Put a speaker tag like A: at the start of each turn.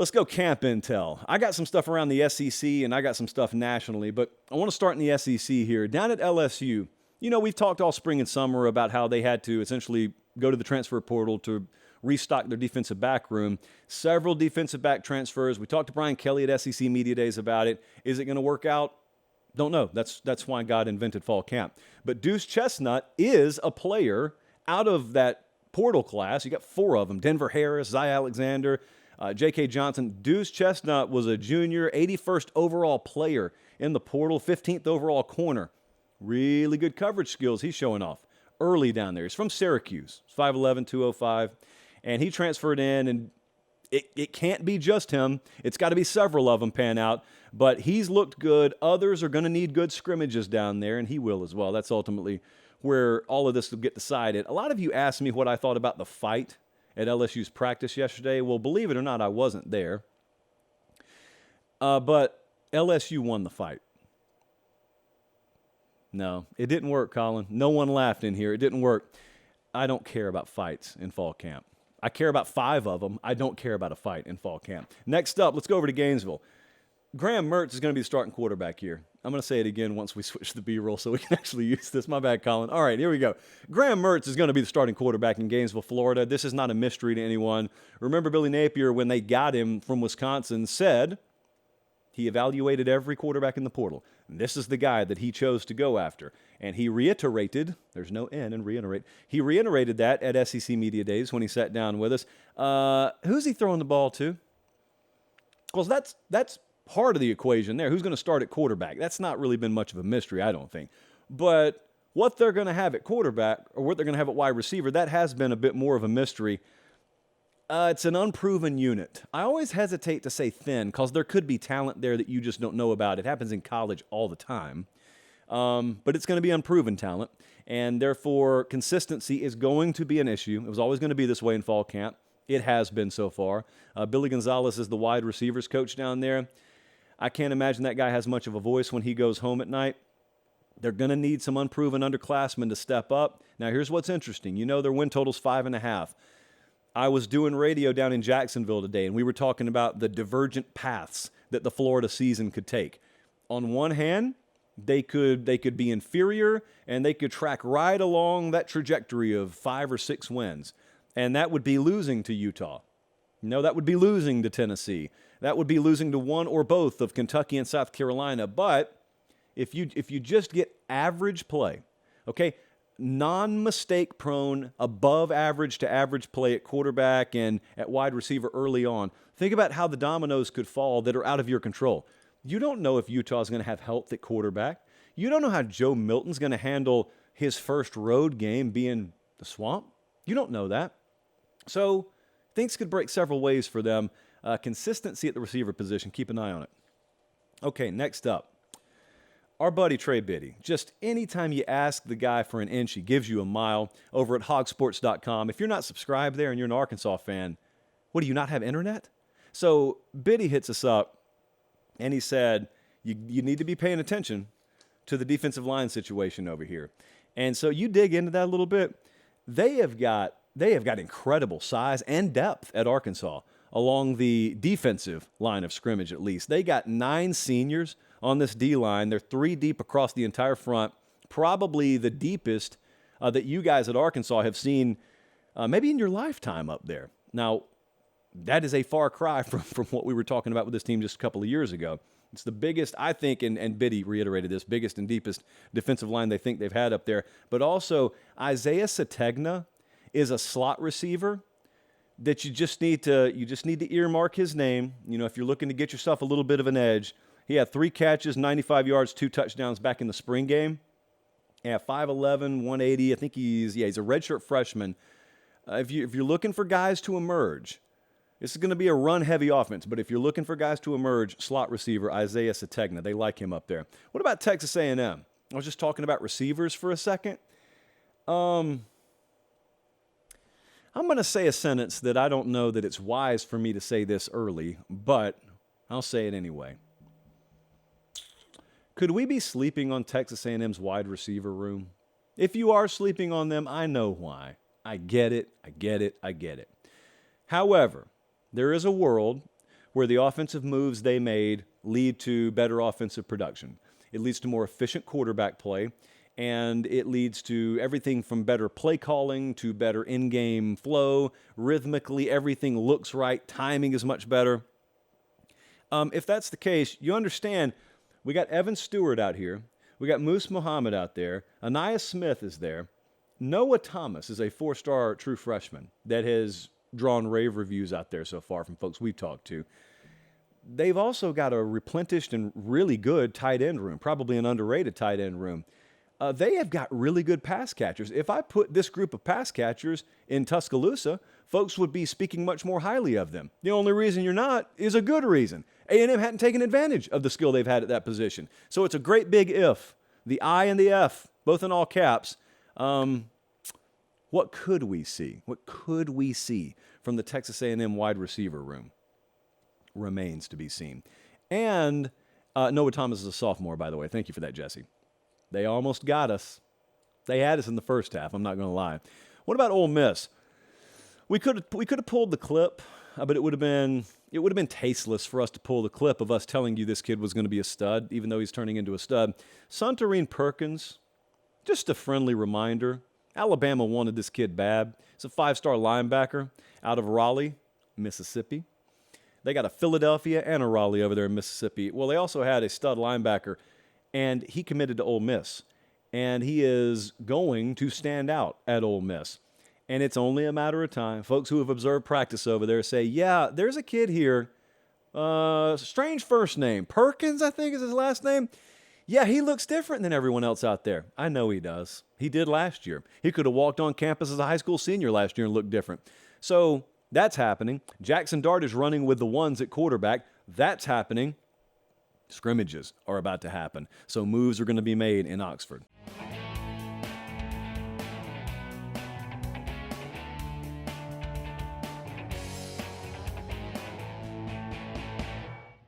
A: Let's go camp intel. I got some stuff around the SEC and I got some stuff nationally, but I want to start in the SEC here. Down at LSU, we've talked all spring and summer about how they had to essentially go to the transfer portal to restock their defensive back room. Several defensive back transfers. We talked to Brian Kelly at SEC Media Days about it. Is it going to work out? Don't know. That's why God invented fall camp. But Deuce Chestnut is a player out of that portal class. You got 4 of them: Denver Harris, Zy Alexander, J.K. Johnson. Deuce Chestnut was a junior, 81st overall player in the portal, 15th overall corner. Really good coverage skills he's showing off early down there. He's from Syracuse, 5'11", 205, and he transferred in, and it can't be just him. It's got to be several of them pan out, but he's looked good. Others are going to need good scrimmages down there, and he will as well. That's ultimately where all of this will get decided. A lot of you asked me what I thought about the fight at LSU's practice yesterday. Well, believe it or not, I wasn't there. But LSU won the fight. No, it didn't work, Colin. No one laughed in here. It didn't work. I don't care about fights in fall camp. I care about 5 of them. I don't care about a fight in fall camp. Next up, let's go over to Gainesville. Graham Mertz is going to be the starting quarterback here. I'm going to say it again once we switch to the B-roll so we can actually use this. My bad, Colin. All right, here we go. Graham Mertz is going to be the starting quarterback in Gainesville, Florida. This is not a mystery to anyone. Remember, Billy Napier, when they got him from Wisconsin, said he evaluated every quarterback in the portal. And this is the guy that he chose to go after. And he reiterated, there's no N in reiterate, he reiterated that at SEC Media Days when he sat down with us. Who's he throwing the ball to? Well, that's part of the equation there. Who's going to start at quarterback? That's not really been much of a mystery, I don't think. But what they're going to have at quarterback or what they're going to have at wide receiver, that has been a bit more of a mystery. It's an unproven unit. I always hesitate to say thin because there could be talent there that you just don't know about. It happens in college all the time. But it's going to be unproven talent, and therefore consistency is going to be an issue. It was always going to be this way in fall camp. It has been so far. Billy Gonzalez is the wide receivers coach down there. I can't imagine that guy has much of a voice when he goes home at night. They're going to need some unproven underclassmen to step up. Now, here's what's interesting. Their win total's 5.5. I was doing radio down in Jacksonville today, and we were talking about the divergent paths that the Florida season could take. On one hand, they could be inferior, and they could track right along that trajectory of 5 or 6 wins, and that would be losing to Utah. That would be losing to Tennessee. That would be losing to one or both of Kentucky and South Carolina. But if you just get average play, okay, non-mistake prone, above average to average play at quarterback and at wide receiver early on, think about how the dominoes could fall that are out of your control. You don't know if Utah's going to have health at quarterback. You don't know how Joe Milton's going to handle his first road game being the Swamp. You don't know that. So things could break several ways for them. Consistency at the receiver position, keep an eye on it. Okay, next up. Our buddy Trey Biddy. Just anytime you ask the guy for an inch, he gives you a mile over at hogsports.com. If you're not subscribed there and you're an Arkansas fan, what, do you not have internet? So Biddy hits us up, and he said, you need to be paying attention to the defensive line situation over here. And so you dig into that a little bit. They have got incredible size and depth at Arkansas along the defensive line of scrimmage, at least. They got 9 seniors on this D-line. They're 3 deep across the entire front, probably the deepest that you guys at Arkansas have seen maybe in your lifetime up there. Now, that is a far cry from what we were talking about with this team just a couple of years ago. It's the biggest, I think, and Biddy reiterated this, biggest and deepest defensive line they think they've had up there. But also, Isaiah Sategna is a slot receiver that you just need to earmark his name. If you're looking to get yourself a little bit of an edge. He had 3 catches, 95 yards, 2 touchdowns back in the spring game. Yeah, 5'11", 180. I think he's a redshirt freshman. If you're looking for guys to emerge, this is going to be a run-heavy offense. But if you're looking for guys to emerge, slot receiver Isaiah Sategna, they like him up there. What about Texas A&M? I was just talking about receivers for a second. I'm going to say a sentence that I don't know that it's wise for me to say this early, but I'll say it anyway. Could we be sleeping on Texas A&M's wide receiver room? If you are sleeping on them, I know why. I get it. However, there is a world where the offensive moves they made lead to better offensive production. It leads to more efficient quarterback play, and it leads to everything from better play calling to better in-game flow. Rhythmically, everything looks right. Timing is much better. If that's the case, you understand we got Evan Stewart out here. We got Moose Muhammad out there. Aniyah Smith is there. Noah Thomas is a 4-star true freshman that has drawn rave reviews out there so far from folks we've talked to. They've also got a replenished and really good tight end room, probably an underrated tight end room. They have got really good pass catchers. If I put this group of pass catchers in Tuscaloosa, folks would be speaking much more highly of them. The only reason you're not is a good reason. A&M hadn't taken advantage of the skill they've had at that position. So it's a great big if. The I and the F, both in all caps. What could we see? What could we see from the Texas A&M wide receiver room? Remains to be seen. And Noah Thomas is a sophomore, by the way. Thank you for that, Jesse. They almost got us. They had us in the first half, I'm not going to lie. What about Ole Miss? We could have pulled the clip, but it would have been tasteless for us to pull the clip of us telling you this kid was going to be a stud, even though he's turning into a stud. Suntarine Perkins, just a friendly reminder. Alabama wanted this kid bad. He's a 5-star linebacker out of Raleigh, Mississippi. They got a Philadelphia and a Raleigh over there in Mississippi. Well, they also had a stud linebacker, and he committed to Ole Miss. And he is going to stand out at Ole Miss. And it's only a matter of time. Folks who have observed practice over there say, yeah, there's a kid here, strange first name. Perkins, I think is his last name. Yeah, he looks different than everyone else out there. I know he does. He did last year. He could have walked on campus as a high school senior last year and looked different. So that's happening. Jackson Dart is running with the ones at quarterback. That's happening. Scrimmages are about to happen. So moves are going to be made in Oxford.